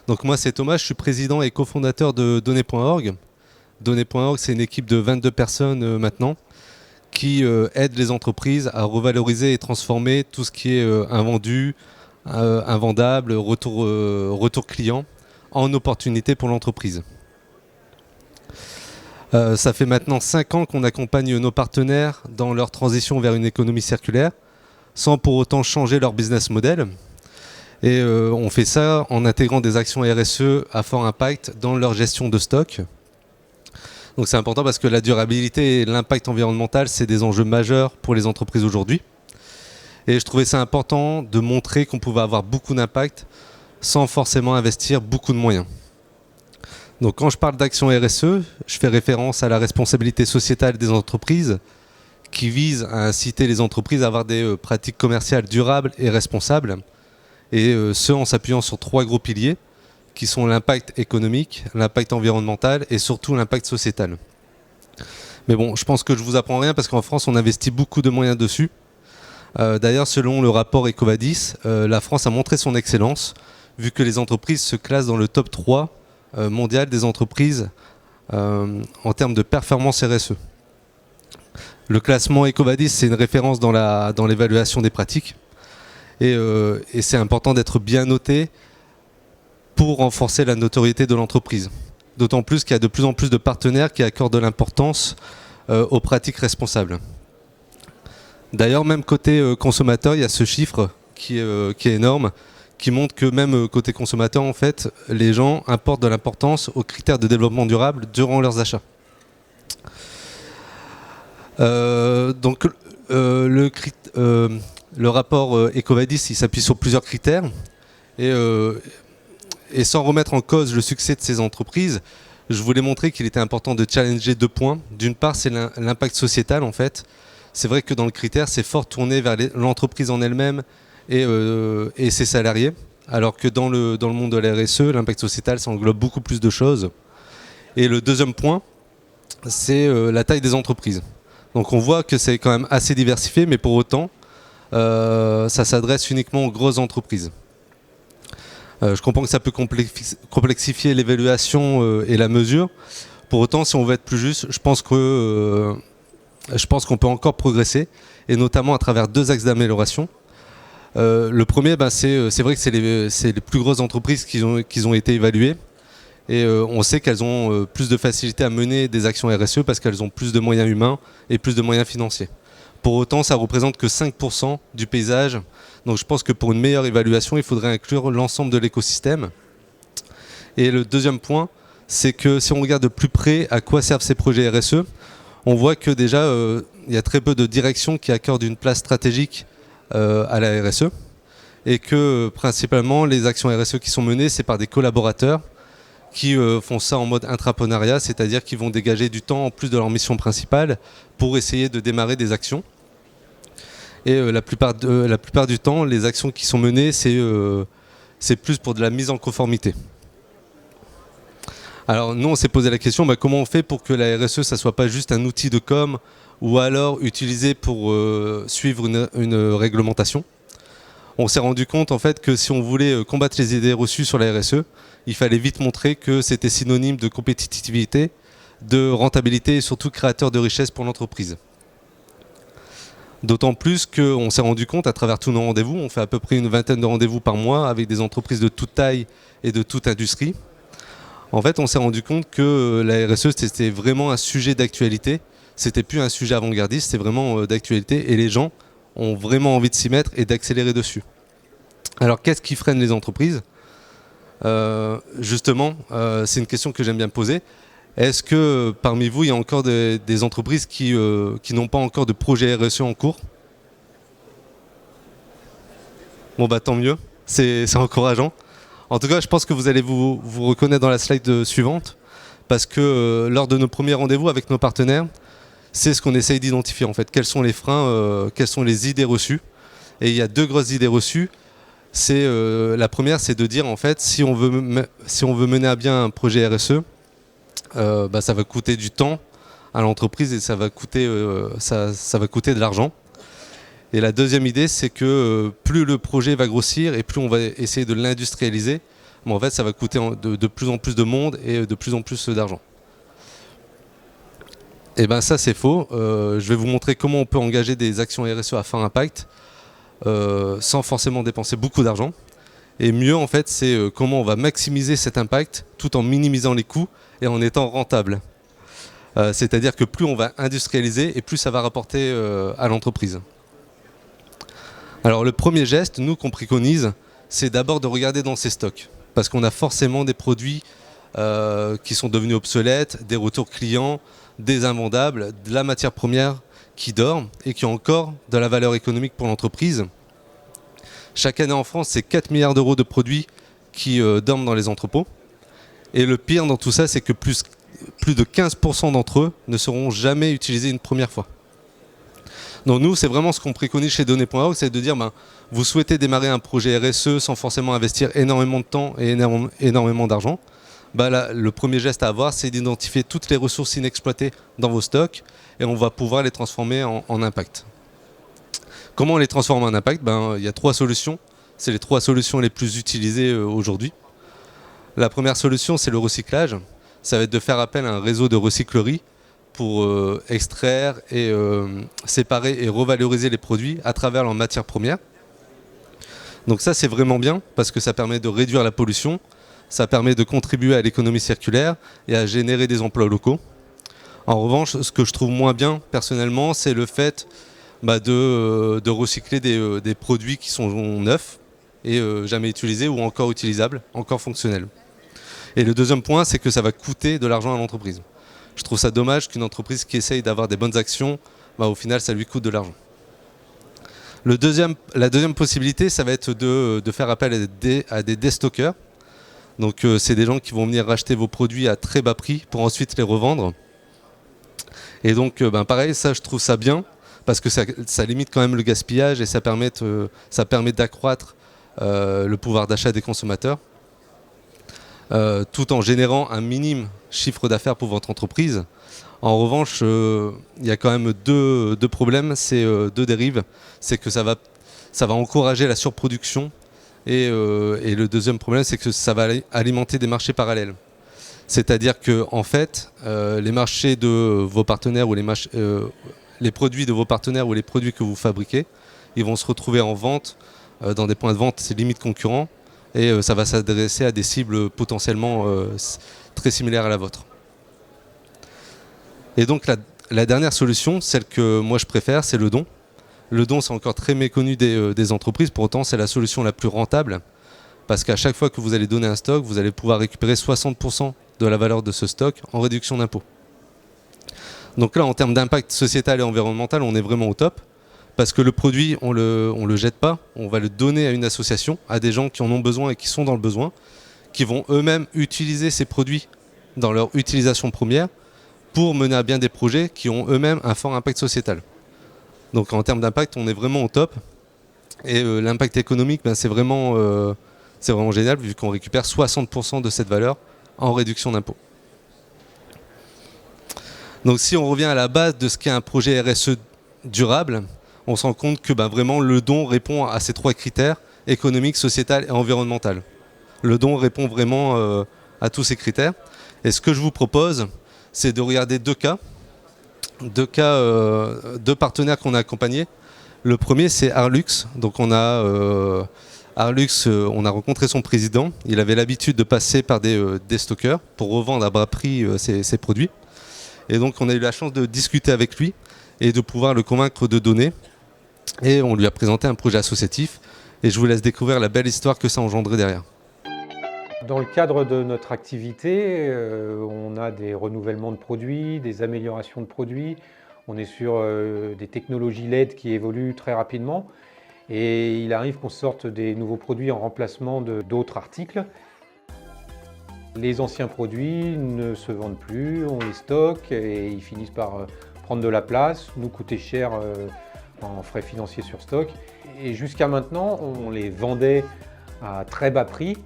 Donc moi c'est Thomas, je suis président et cofondateur de Données.org. Données.org, c'est une équipe de 22 personnes maintenant qui aide les entreprises à revaloriser et transformer tout ce qui est invendu, invendable, retour client en opportunité pour l'entreprise. Ça fait maintenant 5 ans qu'on accompagne nos partenaires dans leur transition vers une économie circulaire, sans pour autant changer leur business model. Et on fait ça en intégrant des actions RSE à fort impact dans leur gestion de stock. Donc c'est important parce que la durabilité et l'impact environnemental, c'est des enjeux majeurs pour les entreprises aujourd'hui. Et je trouvais ça important de montrer qu'on pouvait avoir beaucoup d'impact sans forcément investir beaucoup de moyens. Donc quand je parle d'action RSE, je fais référence à la responsabilité sociétale des entreprises qui vise à inciter les entreprises à avoir des pratiques commerciales durables et responsables. Et ce en s'appuyant sur 3 gros piliers qui sont l'impact économique, l'impact environnemental et surtout l'impact sociétal. Mais bon, je pense que je vous apprends rien parce qu'en France, on investit beaucoup de moyens dessus. D'ailleurs, selon le rapport EcoVadis, la France a montré son excellence vu que les entreprises se classent dans le top 3 mondial des entreprises en termes de performance RSE. Le classement EcoVadis, c'est une référence dans l'évaluation des pratiques. Et c'est important d'être bien noté pour renforcer la notoriété de l'entreprise. D'autant plus qu'il y a de plus en plus de partenaires qui accordent de l'importance aux pratiques responsables. D'ailleurs, même côté consommateur, il y a ce chiffre qui est énorme, qui montre que même côté consommateur, en fait, les gens apportent de l'importance aux critères de développement durable durant leurs achats. Donc, le rapport EcoVadis, il s'appuie sur plusieurs critères. Et sans remettre en cause le succès de ces entreprises, je voulais montrer qu'il était important de challenger 2 points. D'une part, c'est l'impact sociétal, en fait. C'est vrai que dans le critère, c'est fort tourné vers l'entreprise en elle-même et ses salariés. Alors que dans le monde de la RSE, l'impact sociétal, ça englobe beaucoup plus de choses. Et le deuxième point, c'est la taille des entreprises. Donc on voit que c'est quand même assez diversifié, mais pour autant, ça s'adresse uniquement aux grosses entreprises. Je comprends que ça peut complexifier l'évaluation et la mesure. Pour autant, si on veut être plus juste, je pense qu'on peut encore progresser, et notamment à travers 2 axes d'amélioration. Le premier, c'est vrai que c'est les plus grosses entreprises qui ont été évaluées. Et on sait qu'elles ont plus de facilité à mener des actions RSE parce qu'elles ont plus de moyens humains et plus de moyens financiers. Pour autant, ça représente que 5% du paysage. Donc je pense que pour une meilleure évaluation, il faudrait inclure l'ensemble de l'écosystème. Et le deuxième point, c'est que si on regarde de plus près à quoi servent ces projets RSE, on voit que déjà, il y a très peu de directions qui accordent une place stratégique à la RSE. Et que principalement, les actions RSE qui sont menées, c'est par des collaborateurs qui font ça en mode intrapreneuriat, c'est-à-dire qu'ils vont dégager du temps en plus de leur mission principale pour essayer de démarrer des actions. Et la plupart du temps, les actions qui sont menées, c'est plus pour de la mise en conformité. Alors nous, on s'est posé la question, comment on fait pour que la RSE, ça soit pas juste un outil de com ou alors utilisé pour suivre une réglementation. On s'est rendu compte en fait que si on voulait combattre les idées reçues sur la RSE, il fallait vite montrer que c'était synonyme de compétitivité, de rentabilité et surtout créateur de richesse pour l'entreprise. D'autant plus qu'on s'est rendu compte à travers tous nos rendez-vous, on fait à peu près une vingtaine de rendez-vous par mois avec des entreprises de toute taille et de toute industrie. En fait, on s'est rendu compte que la RSE, c'était vraiment un sujet d'actualité. C'était plus un sujet avant-gardiste, c'était vraiment d'actualité et les gens ont vraiment envie de s'y mettre et d'accélérer dessus. Alors, qu'est-ce qui freine les entreprises ? Justement, c'est une question que j'aime bien poser. Est-ce que parmi vous, il y a encore des entreprises qui n'ont pas encore de projet RSE en cours ? Bon, tant mieux, c'est encourageant. En tout cas, je pense que vous allez vous reconnaître dans la slide suivante, parce que lors de nos premiers rendez-vous avec nos partenaires, c'est ce qu'on essaye d'identifier en fait. Quels sont les freins, quelles sont les idées reçues. Et il y a 2 grosses idées reçues. La première, c'est de dire en fait, si on veut mener à bien un projet RSE, ça va coûter du temps à l'entreprise et ça va coûter de l'argent. Et la deuxième idée, c'est que plus le projet va grossir et plus on va essayer de l'industrialiser, mais en fait ça va coûter de plus en plus de monde et de plus en plus d'argent. Et bien ça c'est faux. Je vais vous montrer comment on peut engager des actions RSE à fort impact sans forcément dépenser beaucoup d'argent. Et mieux en fait c'est comment on va maximiser cet impact tout en minimisant les coûts et en étant rentable. C'est-à-dire que plus on va industrialiser et plus ça va rapporter à l'entreprise. Alors le premier geste, nous qu'on préconise, c'est d'abord de regarder dans ses stocks. Parce qu'on a forcément des produits qui sont devenus obsolètes, des retours clients, des invendables, de la matière première qui dort et qui a encore de la valeur économique pour l'entreprise. Chaque année en France, c'est 4 milliards d'euros de produits qui dorment dans les entrepôts. Et le pire dans tout ça, c'est que plus de 15% d'entre eux ne seront jamais utilisés une première fois. Donc nous, c'est vraiment ce qu'on préconise chez Données.org, c'est de dire, vous souhaitez démarrer un projet RSE sans forcément investir énormément de temps et énormément d'argent. Le premier geste à avoir, c'est d'identifier toutes les ressources inexploitées dans vos stocks et on va pouvoir les transformer en impact. Comment on les transforme en impact ? Il y a 3 solutions. C'est les 3 solutions les plus utilisées aujourd'hui. La première solution, c'est le recyclage. Ça va être de faire appel à un réseau de recycleries pour extraire et séparer et revaloriser les produits à travers leur matière première. Donc ça, c'est vraiment bien parce que ça permet de réduire la pollution, ça permet de contribuer à l'économie circulaire et à générer des emplois locaux. En revanche, ce que je trouve moins bien personnellement, c'est le fait de recycler des produits qui sont neufs et jamais utilisés ou encore utilisables, encore fonctionnels. Et le deuxième point, c'est que ça va coûter de l'argent à l'entreprise. Je trouve ça dommage qu'une entreprise qui essaye d'avoir des bonnes actions, au final, ça lui coûte de l'argent. La deuxième possibilité, ça va être de faire appel à des déstockers. Donc c'est des gens qui vont venir racheter vos produits à très bas prix pour ensuite les revendre. Et donc pareil, ça je trouve ça bien parce que ça limite quand même le gaspillage et ça permet d'accroître le pouvoir d'achat des consommateurs. Tout en générant un minime chiffre d'affaires pour votre entreprise. En revanche, il y a quand même deux problèmes, c'est 2 dérives. C'est que ça va encourager la surproduction et le deuxième problème, c'est que ça va alimenter des marchés parallèles. C'est-à-dire que en fait, les marchés de vos partenaires ou les produits de vos partenaires ou les produits que vous fabriquez, ils vont se retrouver en vente dans des points de vente limite concurrents. Et ça va s'adresser à des cibles potentiellement très similaires à la vôtre. Et donc la dernière solution, celle que moi je préfère, c'est le don. Le don, c'est encore très méconnu des entreprises, pour autant c'est la solution la plus rentable, parce qu'à chaque fois que vous allez donner un stock, vous allez pouvoir récupérer 60% de la valeur de ce stock en réduction d'impôt. Donc là, en termes d'impact sociétal et environnemental, on est vraiment au top. Parce que le produit, on le jette pas, on va le donner à une association, à des gens qui en ont besoin et qui sont dans le besoin, qui vont eux-mêmes utiliser ces produits dans leur utilisation première pour mener à bien des projets qui ont eux-mêmes un fort impact sociétal. Donc en termes d'impact, on est vraiment au top. Et l'impact économique, c'est vraiment génial vu qu'on récupère 60% de cette valeur en réduction d'impôt. Donc si on revient à la base de ce qu'est un projet RSE durable, on se rend compte que vraiment le don répond à ces 3 critères, économique, sociétal et environnemental. Le don répond vraiment à tous ces critères. Et ce que je vous propose, c'est de regarder 2 cas, 2 partenaires qu'on a accompagnés. Le premier, c'est Arlux. Donc on a Arlux, on a rencontré son président. Il avait l'habitude de passer par des stockeurs pour revendre à bas prix ses produits. Et donc on a eu la chance de discuter avec lui et de pouvoir le convaincre de donner. Et on lui a présenté un projet associatif et je vous laisse découvrir la belle histoire que ça a engendré derrière. Dans le cadre de notre activité, on a des renouvellements de produits, des améliorations de produits. On est sur des technologies LED qui évoluent très rapidement et il arrive qu'on sorte des nouveaux produits en remplacement d'autres articles. Les anciens produits ne se vendent plus, on les stocke et ils finissent par prendre de la place, nous coûter cher en frais financiers sur stock. Et jusqu'à maintenant, on les vendait à très bas prix,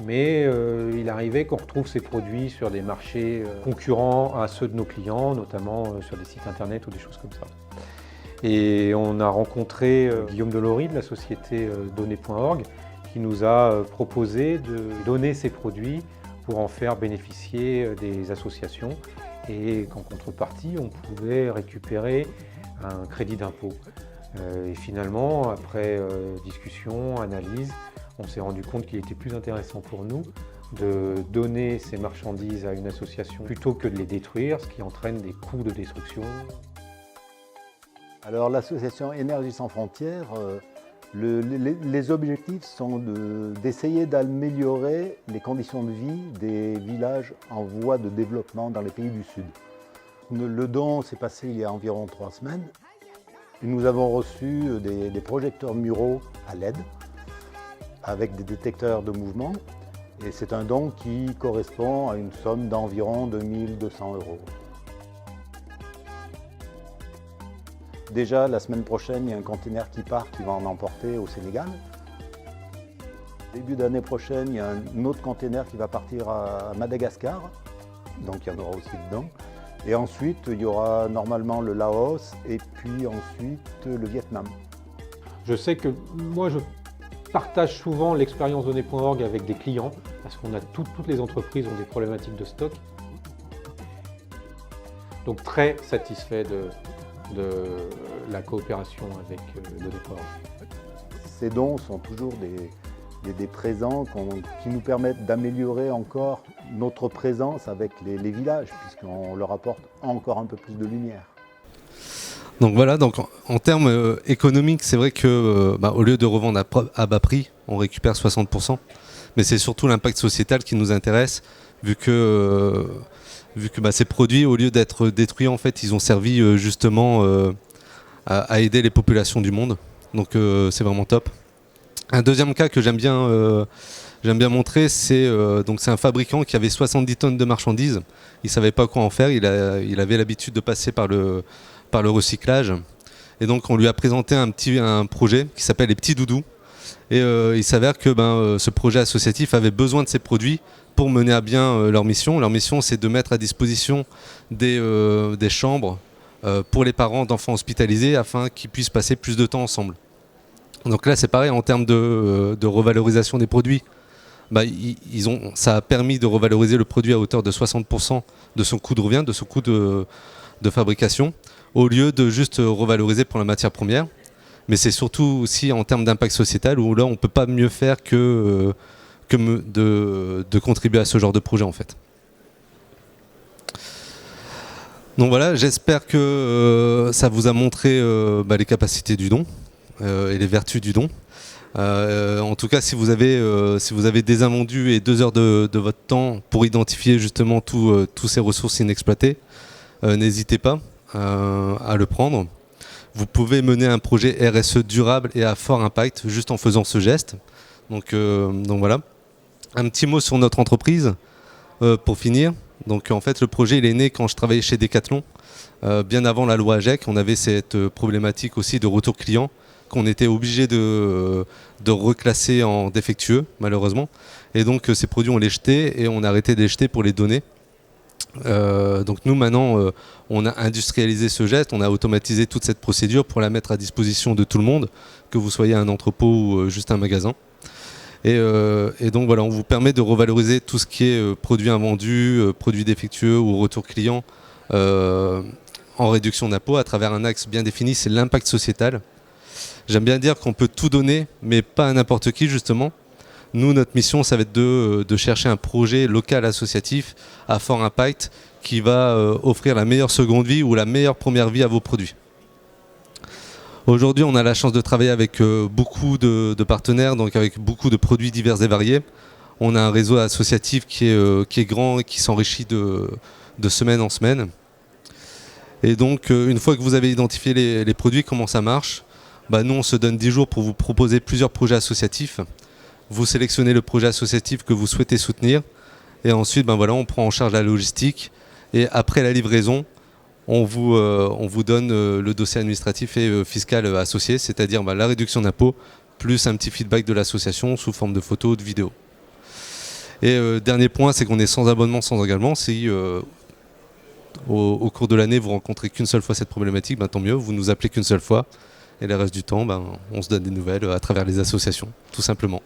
mais il arrivait qu'on retrouve ces produits sur des marchés concurrents à ceux de nos clients, notamment sur des sites internet ou des choses comme ça. Et on a rencontré Guillaume Delory de la société Données.org, qui nous a proposé de donner ces produits pour en faire bénéficier des associations et qu'en contrepartie, on pouvait récupérer un crédit d'impôt. Et finalement, après discussion, analyse, on s'est rendu compte qu'il était plus intéressant pour nous de donner ces marchandises à une association plutôt que de les détruire, ce qui entraîne des coûts de destruction. Alors l'association Énergie sans frontières, les objectifs sont d'essayer d'améliorer les conditions de vie des villages en voie de développement dans les pays du Sud. Le don s'est passé il y a environ 3 semaines. Et nous avons reçu des projecteurs muraux à LED avec des détecteurs de mouvement. Et c'est un don qui correspond à une somme d'environ 2 200 €. Déjà, la semaine prochaine, il y a un conteneur qui part qui va en emporter au Sénégal. Début d'année prochaine, il y a un autre conteneur qui va partir à Madagascar. Donc il y en aura aussi dedans. Et ensuite, il y aura normalement le Laos et puis ensuite le Vietnam. Je sais que moi, je partage souvent l'expérience donnée.org avec des clients parce qu'on a toutes les entreprises ont des problématiques de stock. Donc très satisfait de la coopération avec donnée.org. Ces dons sont toujours des présents qui nous permettent d'améliorer encore notre présence avec les villages, puisqu'on leur apporte encore un peu plus de lumière. Donc voilà, donc en termes économiques, c'est vrai que au lieu de revendre à bas prix, on récupère 60%. Mais c'est surtout l'impact sociétal qui nous intéresse, vu que ces produits, au lieu d'être détruits, en fait, ils ont servi justement à aider les populations du monde. Donc c'est vraiment top. Un deuxième cas que j'aime bien montrer, c'est un fabricant qui avait 70 tonnes de marchandises. Il ne savait pas quoi en faire, il avait l'habitude de passer par le recyclage. Et donc on lui a présenté un projet qui s'appelle les petits doudous. Et il s'avère que ce projet associatif avait besoin de ces produits pour mener à bien leur mission. Leur mission, c'est de mettre à disposition des chambres pour les parents d'enfants hospitalisés afin qu'ils puissent passer plus de temps ensemble. Donc là, c'est pareil en termes de revalorisation des produits. Ça a permis de revaloriser le produit à hauteur de 60% de son coût de revient, de son coût de fabrication, au lieu de juste revaloriser pour la matière première. Mais c'est surtout aussi en termes d'impact sociétal où là, on ne peut pas mieux faire que de contribuer à ce genre de projet en fait. Donc voilà, j'espère que ça vous a montré les capacités du don et les vertus du don. En tout cas, si vous avez des invendus et 2 heures de votre temps pour identifier justement tous ces ressources inexploitées, n'hésitez pas à le prendre. Vous pouvez mener un projet RSE durable et à fort impact juste en faisant ce geste. Donc voilà. Un petit mot sur notre entreprise pour finir. Donc en fait, le projet il est né quand je travaillais chez Decathlon. Bien avant la loi AGEC, on avait cette problématique aussi de retour client qu'on était obligé de reclasser en défectueux, malheureusement. Et donc ces produits, on les jetait et on a arrêté de les jeter pour les donner. Donc nous maintenant on a industrialisé ce geste, on a automatisé toute cette procédure pour la mettre à disposition de tout le monde, que vous soyez un entrepôt ou juste un magasin. Et donc voilà, on vous permet de revaloriser tout ce qui est produits invendus, produits défectueux ou retour client en réduction d'impôt à travers un axe bien défini, c'est l'impact sociétal. J'aime bien dire qu'on peut tout donner, mais pas à n'importe qui justement. Nous, notre mission, ça va être de chercher un projet local associatif à fort impact qui va offrir la meilleure seconde vie ou la meilleure première vie à vos produits. Aujourd'hui, on a la chance de travailler avec beaucoup de partenaires, donc avec beaucoup de produits divers et variés. On a un réseau associatif qui est grand et qui s'enrichit de semaine en semaine. Et donc, une fois que vous avez identifié les produits, comment ça marche, nous, on se donne 10 jours pour vous proposer plusieurs projets associatifs. Vous sélectionnez le projet associatif que vous souhaitez soutenir et ensuite on prend en charge la logistique et après la livraison on vous donne le dossier administratif et fiscal associé, c'est-à-dire la réduction d'impôt plus un petit feedback de l'association sous forme de photos, de vidéos. Et dernier point, c'est qu'on est sans abonnement, sans engagement. Si au cours de l'année vous rencontrez qu'une seule fois cette problématique, tant mieux, vous nous appelez qu'une seule fois et le reste du temps on se donne des nouvelles à travers les associations, tout simplement.